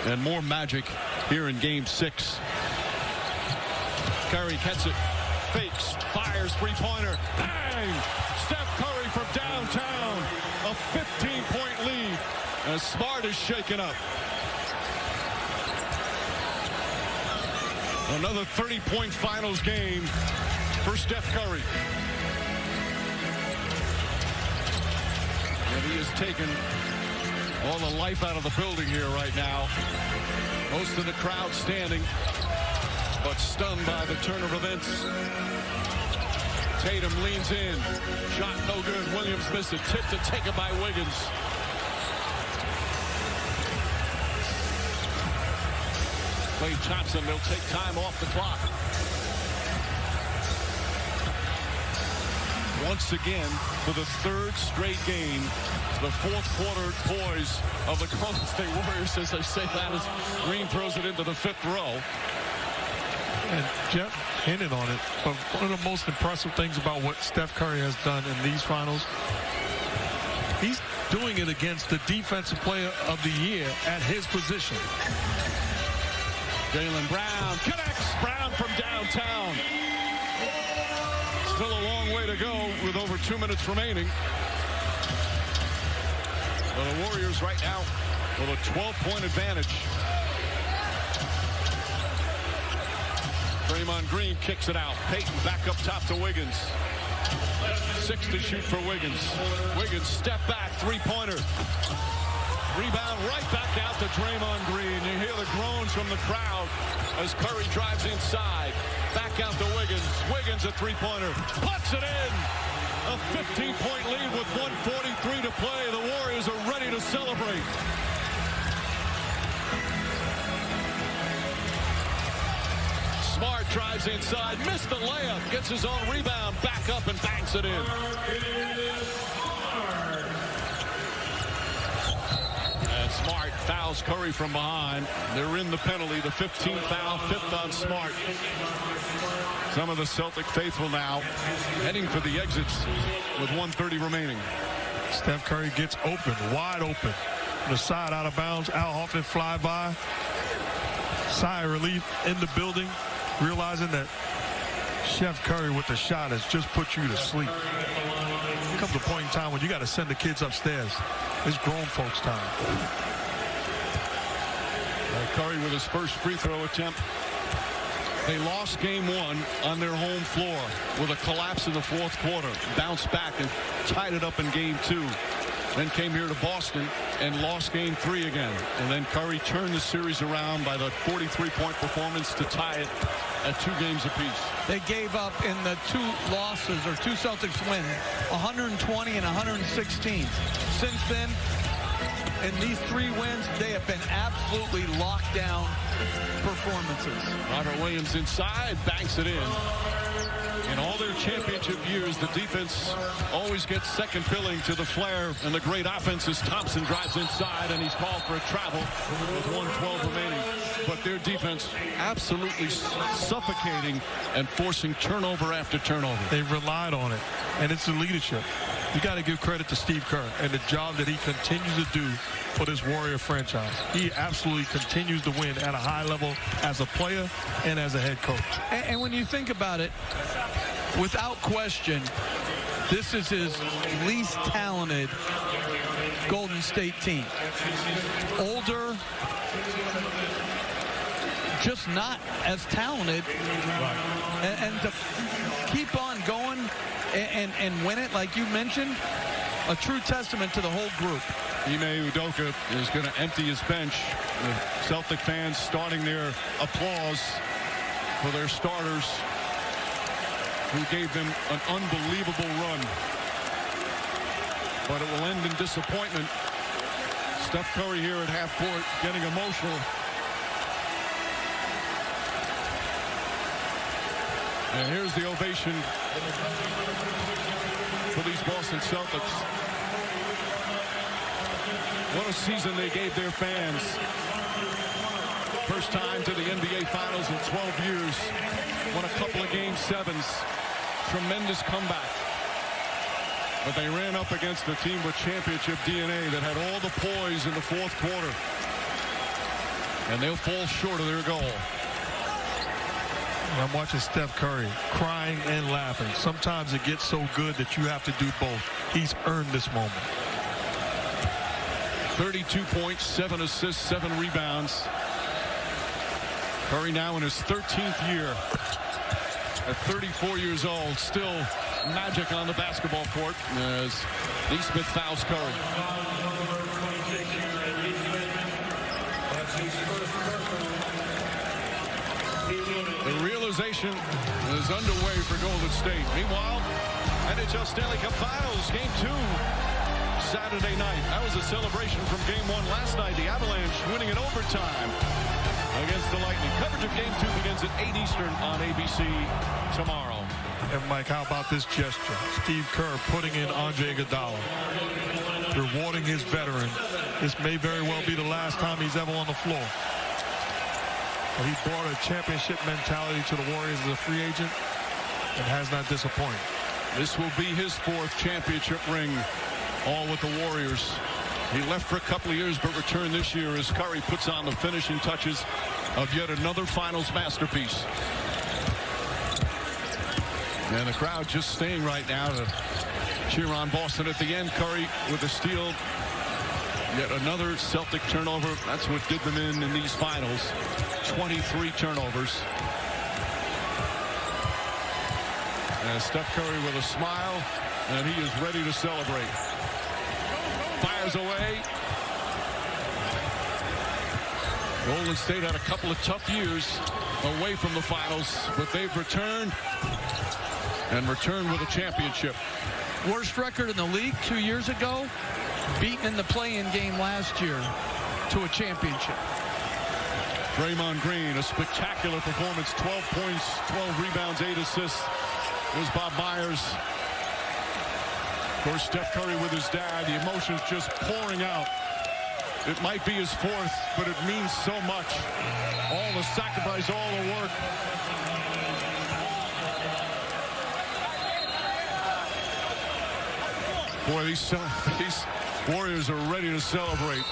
And more magic here in Game 6. Curry gets it, fakes, fires, three-pointer, bang! Steph Curry from downtown, a 15-point lead, as Smart is shaken up. Another 30-point finals game for Steph Curry. And he has taken all the life out of the building here right now. Most of the crowd standing, but stunned by the turn of events. Tatum leans in. Shot no good. Williams missed it. Tipped and taken by Wiggins. Klay Thompson will take time off the clock. Once again, for the third straight game, the fourth quarter poise of the Golden State Warriors, as I say that, as Green throws it into the fifth row. And Jeff hinted on it, but one of the most impressive things about what Steph Curry has done in these finals, he's doing it against the defensive player of the year at his position. Jaylen Brown connects. Brown from downtown. Still a long way to go with over 2 minutes remaining. Well, the Warriors right now with a 12-point advantage. Draymond Green kicks it out. Payton back up top to Wiggins. 6 to shoot for Wiggins. Wiggins step back, three-pointer. Rebound right back out to Draymond Green. You hear the groans from the crowd as Curry drives inside. Back out to Wiggins. Wiggins a three-pointer. Puts it in. A 15-point lead with 1:43 to play. The Warriors are ready to celebrate. Smart drives inside. Missed the layup. Gets his own rebound. Back up and banks it in. Smart fouls Curry from behind. They're in the penalty. The 15th foul, 5th on Smart. Some of the Celtic faithful now heading for the exits with 1:30 remaining. Steph Curry gets open, wide open. The side out of bounds. Al Horford fly by. Sigh of relief in the building, realizing that Steph Curry with the shot has just put you to sleep. There comes a point in time when you got to send the kids upstairs. It's grown folks' time. Curry with his first free throw attempt. They lost game 1 on their home floor with a collapse in the fourth quarter. Bounced back and tied it up in game 2. Then came here to Boston and lost game 3 again. And then Curry turned the series around by the 43-point performance to tie it at 2 games apiece. They gave up in the 2 losses, or 2 Celtics win, 120 and 116. Since then, in these 3 wins, they have been absolutely locked down performances. Robert Williams inside, banks it in. In all their championship years, the defense always gets second billing to the flair and the great offense as Thompson drives inside, and he's called for a travel with 1:12 remaining. But their defense absolutely suffocating and forcing turnover after turnover. They've relied on it, and it's the leadership. You got to give credit to Steve Kerr and the job that he continues to do for this Warrior franchise. He absolutely continues to win at a high level as a player and as a head coach. And when you think about it, without question, this is his least talented Golden State team. Older, just not as talented. Right. And to keep on going and win it, like you mentioned, a true testament to the whole group. Ime Udoka is going to empty his bench. The Celtic fans starting their applause for their starters who gave them an unbelievable run. But it will end in disappointment. Steph Curry here at half court getting emotional. And here's the ovation for these Boston Celtics. What a season they gave their fans. First time to the NBA Finals in 12 years. Won a couple of Game 7s. Tremendous comeback. But they ran up against a team with championship DNA that had all the poise in the fourth quarter. And they'll fall short of their goal. I'm watching Steph Curry crying and laughing. Sometimes it gets so good that you have to do both. He's earned this moment. 32 points, 7 assists, 7 rebounds. Curry now in his 13th year. At 34 years old, still magic on the basketball court as Neesmith fouls Curry. The realization is underway for Golden State. Meanwhile, NHL Stanley Cup Finals, Game 2, Saturday night. That was a celebration from Game 1 last night. The Avalanche winning in overtime against the Lightning. Coverage of Game 2 begins at 8 Eastern on ABC tomorrow. And Mike, how about this gesture? Steve Kerr putting in Andre Iguodala, rewarding his veteran. This may very well be the last time he's ever on the floor. But he brought a championship mentality to the Warriors as a free agent and has not disappointed. This will be his 4th championship ring, all with the Warriors. He left for a couple of years but returned this year as Curry puts on the finishing touches of yet another finals masterpiece. And the crowd just staying right now to cheer on Boston at the end. Curry with a steal. Yet another Celtic turnover. That's what did them in these finals. 23 turnovers. And Steph Curry with a smile, and he is ready to celebrate. Fires away. Golden State had a couple of tough years away from the finals, but they've returned and returned with a championship. Worst record in the league 2 years ago, beaten in the play-in game last year to a championship. Draymond Green, a spectacular performance. 12 points, 12 rebounds, 8 assists. There's Bob Myers. Of course, Steph Curry with his dad. The emotions just pouring out. It might be his 4th, but it means so much. All the sacrifice, all the work. Boy, these Warriors are ready to celebrate.